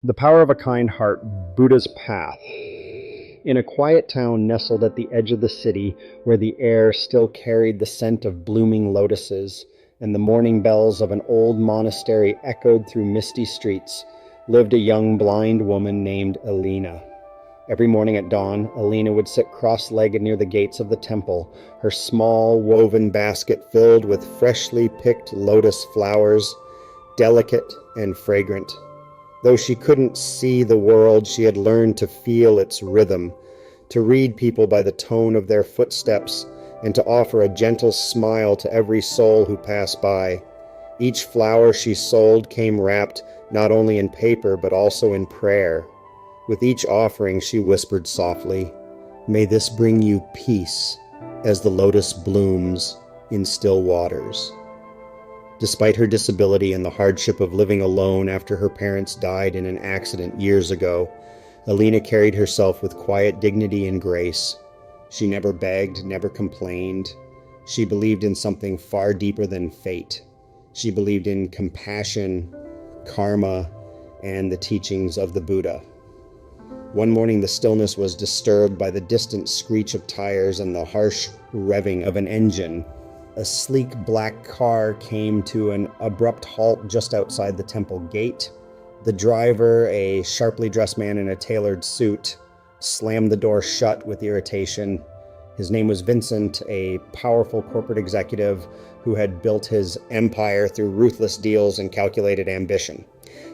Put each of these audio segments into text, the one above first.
The Power of a Kind Heart, Buddha's Path. In a quiet town nestled at the edge of the city, where the air still carried the scent of blooming lotuses, and the morning bells of an old monastery echoed through misty streets, lived a young blind woman named Elina. Every morning at dawn, Elina would sit cross-legged near the gates of the temple, her small woven basket filled with freshly picked lotus flowers, delicate and fragrant. Though she couldn't see the world, she had learned to feel its rhythm, to read people by the tone of their footsteps, and to offer a gentle smile to every soul who passed by. Each flower she sold came wrapped not only in paper but also in prayer. With each offering she whispered softly, "May this bring you peace as the lotus blooms in still waters." Despite her disability and the hardship of living alone after her parents died in an accident years ago, Elina carried herself with quiet dignity and grace. She never begged, never complained. She believed in something far deeper than fate. She believed in compassion, karma, and the teachings of the Buddha. One morning the stillness was disturbed by the distant screech of tires and the harsh revving of an engine. A sleek black car came to an abrupt halt just outside the temple gate. The driver, a sharply dressed man in a tailored suit, slammed the door shut with irritation. His name was Vincent, a powerful corporate executive who had built his empire through ruthless deals and calculated ambition.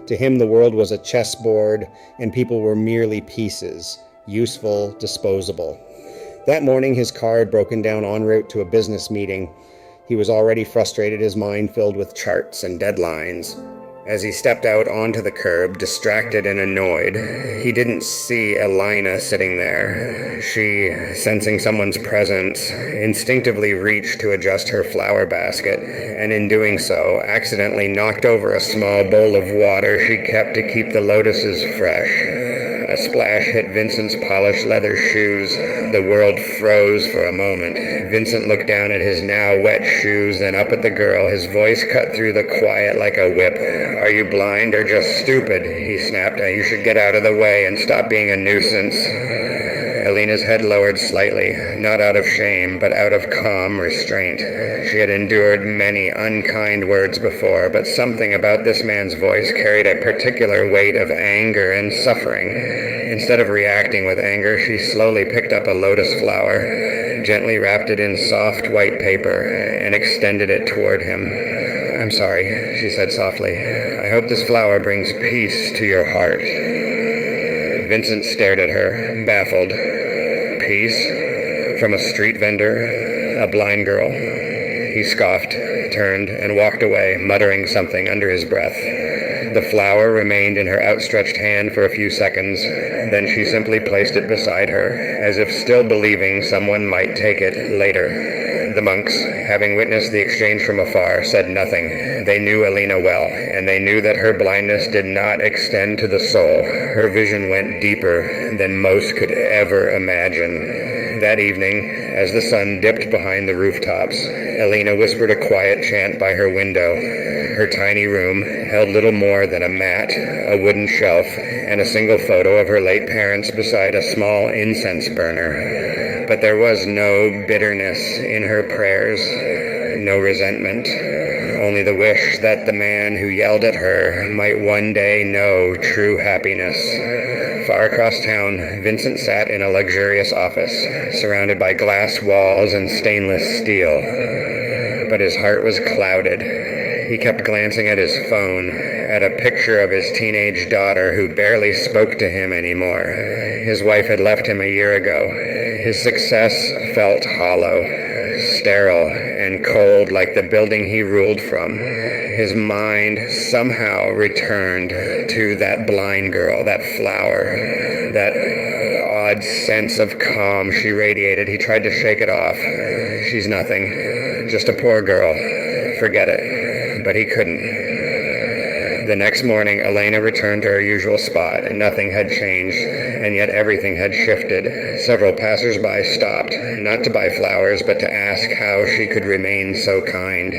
To him, the world was a chessboard, and people were merely pieces, useful, disposable. That morning, his car had broken down en route to a business meeting. He was already frustrated, his mind filled with charts and deadlines. As he stepped out onto the curb, distracted and annoyed, he didn't see Elina sitting there. She, sensing someone's presence, instinctively reached to adjust her flower basket, and in doing so, accidentally knocked over a small bowl of water she kept to keep the lotuses fresh. A splash hit Vincent's polished leather shoes. The world froze for a moment. Vincent looked down at his now wet shoes, then up at the girl. His voice cut through the quiet like a whip. "Are you blind or just stupid?" he snapped. "You should get out of the way and stop being a nuisance." Elina's head lowered slightly, not out of shame, but out of calm restraint. She had endured many unkind words before, but something about this man's voice carried a particular weight of anger and suffering. Instead of reacting with anger, she slowly picked up a lotus flower, gently wrapped it in soft white paper, and extended it toward him. "I'm sorry," she said softly. "I hope this flower brings peace to your heart." Vincent stared at her, baffled. Peace? From a street vendor? A blind girl? He scoffed, turned, and walked away, muttering something under his breath. The flower remained in her outstretched hand for a few seconds. Then she simply placed it beside her, as if still believing someone might take it later. The monks, having witnessed the exchange from afar, said nothing. They knew Elina well, and they knew that her blindness did not extend to the soul. Her vision went deeper than most could ever imagine. That evening, as the sun dipped behind the rooftops, Elina whispered a quiet chant by her window. Her tiny room held little more than a mat, a wooden shelf, and a single photo of her late parents beside a small incense burner. But there was no bitterness in her prayers, no resentment, only the wish that the man who yelled at her might one day know true happiness. Far across town, Vincent sat in a luxurious office, surrounded by glass walls and stainless steel. But his heart was clouded. He kept glancing at his phone, at a picture of his teenage daughter who barely spoke to him anymore. His wife had left him a year ago. His success felt hollow, sterile, and cold like the building he ruled from. His mind somehow returned to that blind girl, that flower, that odd sense of calm she radiated. He tried to shake it off. She's nothing, just a poor girl. Forget it. But he couldn't. The next morning, Elina returned to her usual spot, and nothing had changed, and yet everything had shifted. Several passers-by stopped, not to buy flowers, but to ask how she could remain so kind.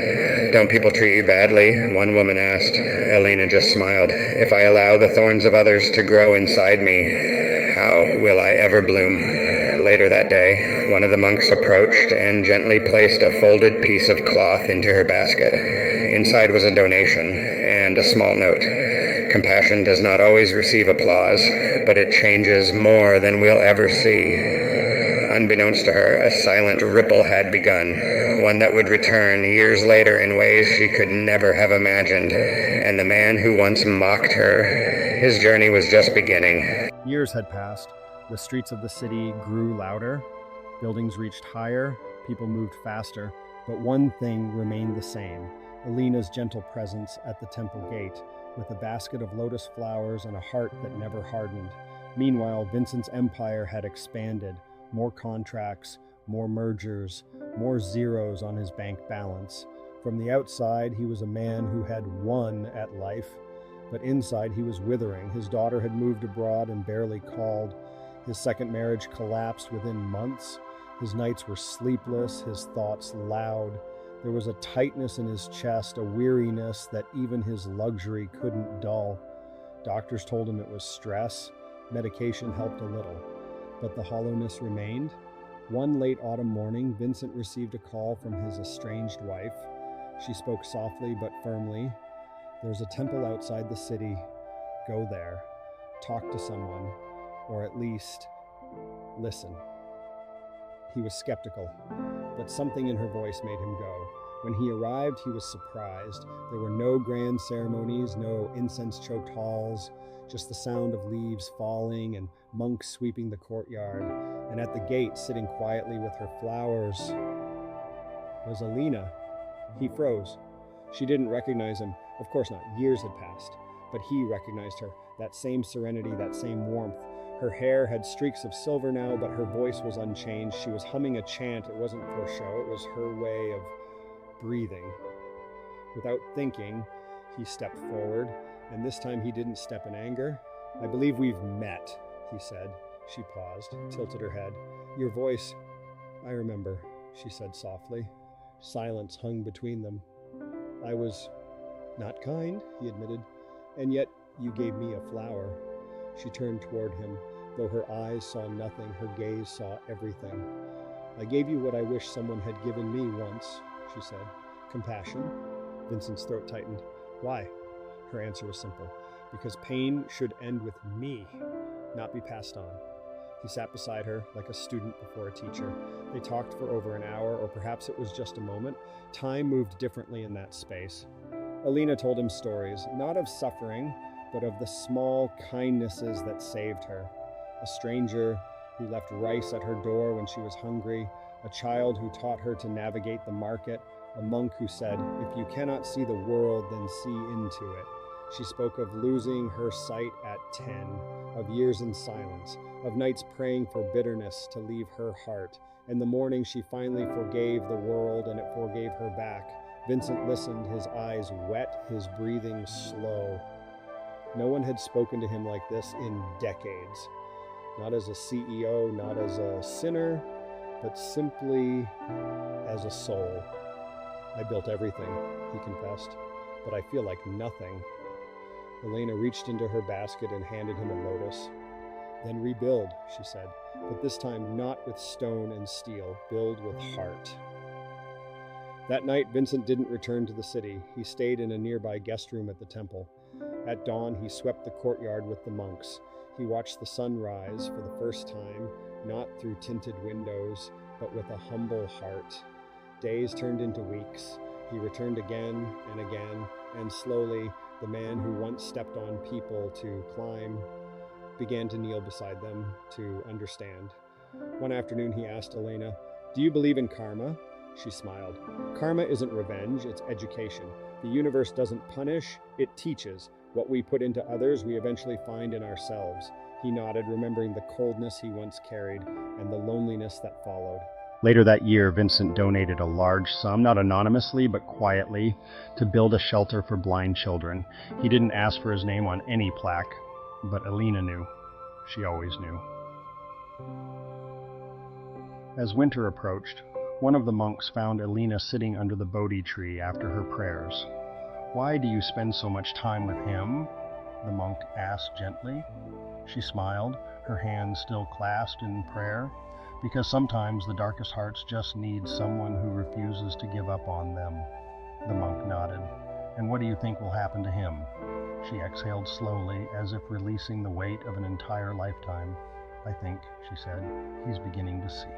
"Don't people treat you badly?" one woman asked. Elina just smiled. "If I allow the thorns of others to grow inside me, how will I ever bloom?" Later that day, one of the monks approached and gently placed a folded piece of cloth into her basket. Inside was a donation and a small note. "Compassion does not always receive applause, but it changes more than we'll ever see." Unbeknownst to her, a silent ripple had begun, one that would return years later in ways she could never have imagined. And the man who once mocked her, his journey was just beginning. Years had passed. The streets of the city grew louder, buildings reached higher, people moved faster, but one thing remained the same: Elina's gentle presence at the temple gate, with a basket of lotus flowers and a heart that never hardened. Meanwhile, Vincent's empire had expanded. More contracts, more mergers, more zeros on his bank balance. From the outside, he was a man who had won at life, but inside he was withering. His daughter had moved abroad and barely called. His second marriage collapsed within months. His nights were sleepless, his thoughts loud. There was a tightness in his chest, a weariness that even his luxury couldn't dull. Doctors told him it was stress. Medication helped a little, but the hollowness remained. One late autumn morning, Vincent received a call from his estranged wife. She spoke softly but firmly. "There's a temple outside the city. Go there. Talk to someone, or at least listen." He was skeptical, but something in her voice made him go. When he arrived, he was surprised. There were no grand ceremonies, no incense-choked halls, just the sound of leaves falling and monks sweeping the courtyard. And at the gate, sitting quietly with her flowers, was Elina. He froze. She didn't recognize him. Of course not. Years had passed. But he recognized her. That same serenity, that same warmth. Her hair had streaks of silver now, but her voice was unchanged. She was humming a chant. It wasn't for show. It was her way of breathing. Without thinking, he stepped forward, and this time he didn't step in anger. "I believe we've met," he said. She paused, tilted her head. "Your voice, I remember," she said softly. Silence hung between them. "I was not kind," he admitted, "and yet you gave me a flower." She turned toward him. Though her eyes saw nothing, her gaze saw everything. "I gave you what I wish someone had given me once," she said. "Compassion." Vincent's throat tightened. "Why?" Her answer was simple. "Because pain should end with me, not be passed on." He sat beside her like a student before a teacher. They talked for over an hour, or perhaps it was just a moment. Time moved differently in that space. Elina told him stories, not of suffering, but of the small kindnesses that saved her. A stranger who left rice at her door when she was hungry, a child who taught her to navigate the market, a monk who said, "If you cannot see the world, then see into it." She spoke of losing her sight at 10, of years in silence, of nights praying for bitterness to leave her heart. In the morning she finally forgave the world, and it forgave her back. Vincent listened, his eyes wet, his breathing slow. No one had spoken to him like this in decades. Not as a CEO, not as a sinner, but simply as a soul. "I built everything," he confessed, "but I feel like nothing." Elina reached into her basket and handed him a lotus. "Then rebuild," she said, "but this time not with stone and steel. Build with heart." That night, Vincent didn't return to the city. He stayed in a nearby guest room at the temple. At dawn, he swept the courtyard with the monks. He watched the sun rise for the first time, not through tinted windows, but with a humble heart. Days turned into weeks. He returned again and again, and slowly, the man who once stepped on people to climb began to kneel beside them, to understand. One afternoon, he asked Elina, "Do you believe in karma?" She smiled. "Karma isn't revenge, it's education. The universe doesn't punish, it teaches. What we put into others, we eventually find in ourselves." He nodded, remembering the coldness he once carried and the loneliness that followed. Later that year, Vincent donated a large sum, not anonymously but quietly, to build a shelter for blind children. He didn't ask for his name on any plaque, but Elina knew. She always knew. As winter approached, one of the monks found Elina sitting under the Bodhi tree after her prayers. "Why do you spend so much time with him?" the monk asked gently. She smiled, her hands still clasped in prayer. "Because sometimes the darkest hearts just need someone who refuses to give up on them." The monk nodded. "And what do you think will happen to him?" She exhaled slowly, as if releasing the weight of an entire lifetime. "I think," she said, "he's beginning to see."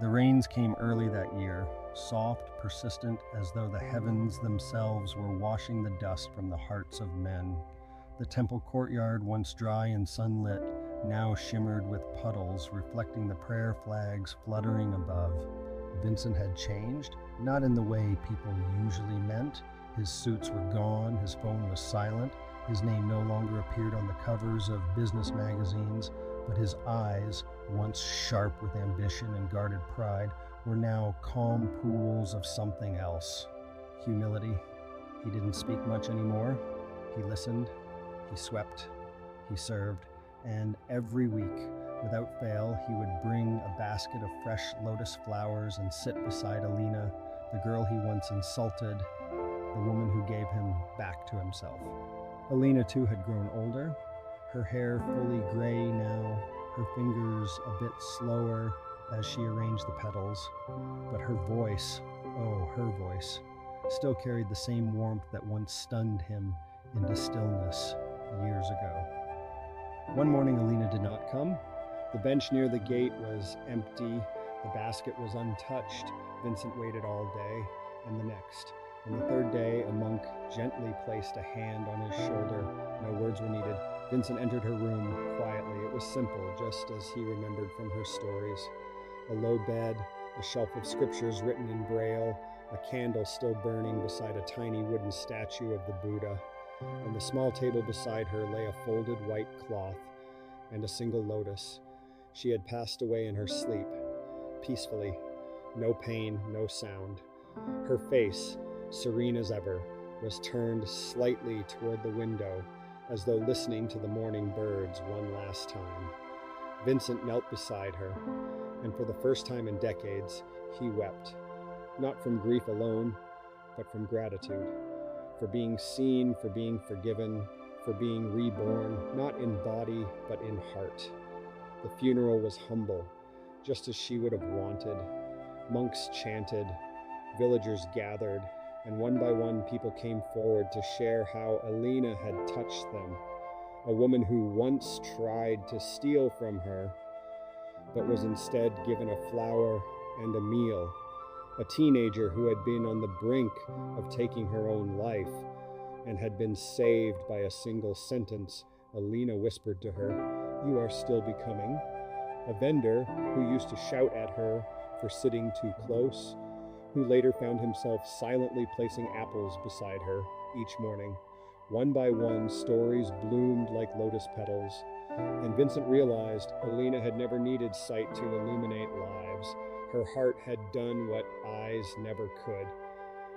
The rains came early that year, soft, persistent, as though the heavens themselves were washing the dust from the hearts of men. The temple courtyard, once dry and sunlit, now shimmered with puddles, reflecting the prayer flags fluttering above. Vincent had changed, not in the way people usually meant. His suits were gone, his phone was silent, his name no longer appeared on the covers of business magazines, but his eyes, once sharp with ambition and guarded pride, were now calm pools of something else. Humility. He didn't speak much anymore. He listened, he swept, he served, and every week, without fail, he would bring a basket of fresh lotus flowers and sit beside Elina, the girl he once insulted, the woman who gave him back to himself. Elina, too, had grown older, her hair fully gray now, her fingers a bit slower as she arranged the petals, but her voice, oh, her voice, still carried the same warmth that once stunned him into stillness years ago. One morning, Elina did not come. The bench near the gate was empty. The basket was untouched. Vincent waited all day and the next. On the third day, a monk gently placed a hand on his shoulder. No words were needed. Vincent entered her room quietly. It was simple, just as he remembered from her stories. A low bed, a shelf of scriptures written in Braille, a candle still burning beside a tiny wooden statue of the Buddha. On the small table beside her lay a folded white cloth and a single lotus. She had passed away in her sleep, peacefully, no pain, no sound. Her face, serene as ever, was turned slightly toward the window, as though listening to the morning birds one last time. Vincent knelt beside her, and for the first time in decades, he wept, not from grief alone, but from gratitude. For being seen, for being forgiven, for being reborn, not in body, but in heart. The funeral was humble, just as she would have wanted. Monks chanted, villagers gathered, and one by one people came forward to share how Elina had touched them. A woman who once tried to steal from her, but was instead given a flower and a meal. A teenager who had been on the brink of taking her own life and had been saved by a single sentence. Elina whispered to her, "You are still becoming." A vendor who used to shout at her for sitting too close, who later found himself silently placing apples beside her each morning. One by one, stories bloomed like lotus petals, and Vincent realized Elina had never needed sight to illuminate lives. Her heart had done what eyes never could.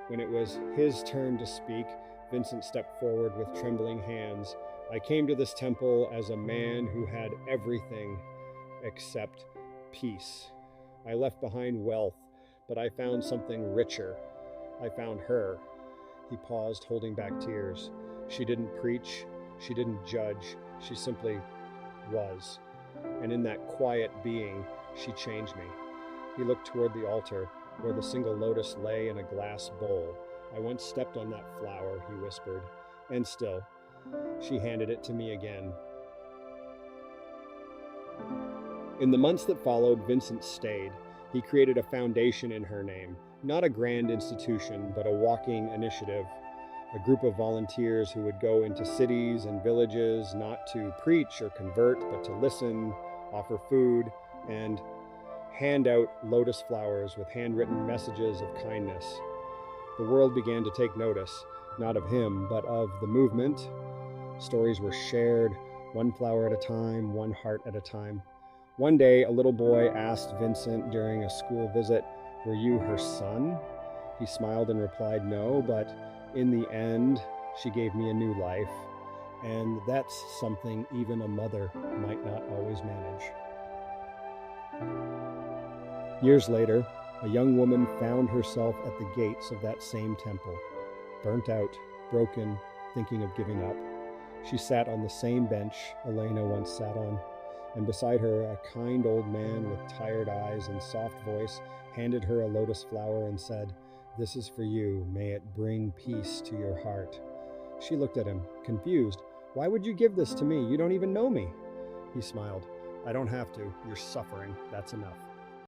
When it was his turn to speak, Vincent stepped forward with trembling hands. "I came to this temple as a man who had everything except peace. I left behind wealth, but I found something richer. I found her." He paused, holding back tears. She didn't preach, she didn't judge, she simply was. And in that quiet being, she changed me. He looked toward the altar, where the single lotus lay in a glass bowl. "I once stepped on that flower," he whispered, "and still." She handed it to me again. In the months that followed, Vincent stayed. He created a foundation in her name, not a grand institution, but a walking initiative. A group of volunteers who would go into cities and villages, not to preach or convert, but to listen, offer food, and hand out lotus flowers with handwritten messages of kindness. The world began to take notice, not of him, but of the movement. Stories were shared, one flower at a time, one heart at a time. One day, a little boy asked Vincent during a school visit, "Were you her son?" He smiled and replied, "No, but in the end, she gave me a new life." And that's something even a mother might not always manage. Years later, a young woman found herself at the gates of that same temple, burnt out, broken, thinking of giving up. She sat on the same bench Elina once sat on, and beside her a kind old man with tired eyes and soft voice handed her a lotus flower and said, "This is for you. May it bring peace to your heart." She looked at him, confused. "Why would you give this to me? You don't even know me." He smiled. "I don't have to. You're suffering. That's enough."